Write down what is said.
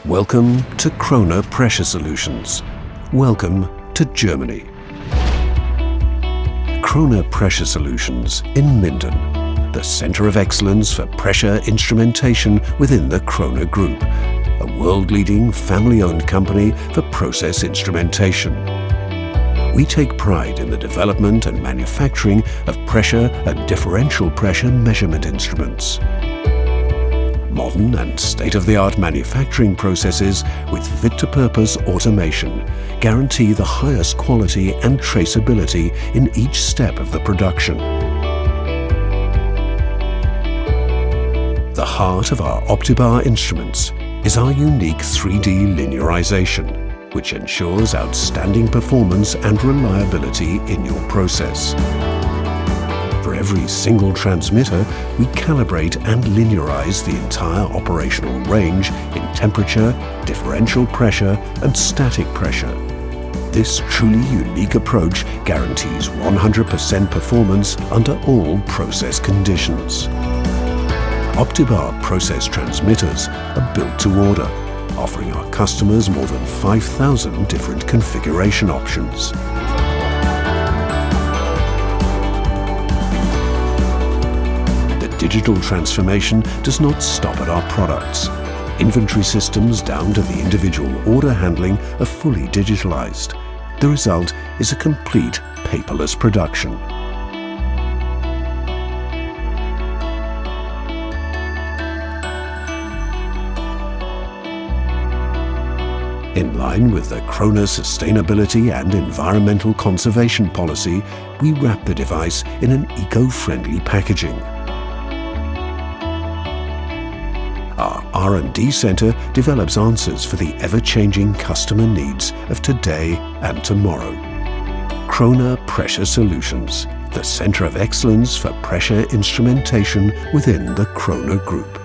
Welcome to KROHNE Pressure Solutions. Welcome to Germany. KROHNE Pressure Solutions in Minden, the Center of Excellence for Pressure Instrumentation within the KROHNE Group, a world-leading family-owned company for process instrumentation. We take pride in the development and manufacturing of pressure and differential pressure measurement instruments. Modern and state-of-the-art manufacturing processes with fit-to-purpose automation guarantee the highest quality and traceability in each step of the production. The heart of our OPTIBAR instruments is our unique 3D linearization, which ensures outstanding performance and reliability in your process. For every single transmitter, we calibrate and linearize the entire operational range in temperature, differential pressure and static pressure. This truly unique approach guarantees 100% performance under all process conditions. OPTIBAR process transmitters are built to order, offering our customers more than 5,000 different configuration options. Digital transformation does not stop at our products. Inventory systems down to the individual order handling are fully digitalized. The result is a complete paperless production. In line with the KROHNE sustainability and environmental conservation policy, we wrap the device in an eco-friendly packaging. Our R&D Center develops answers for the ever-changing customer needs of today and tomorrow. KROHNE Pressure Solutions, the Center of Excellence for Pressure Instrumentation within the KROHNE Group.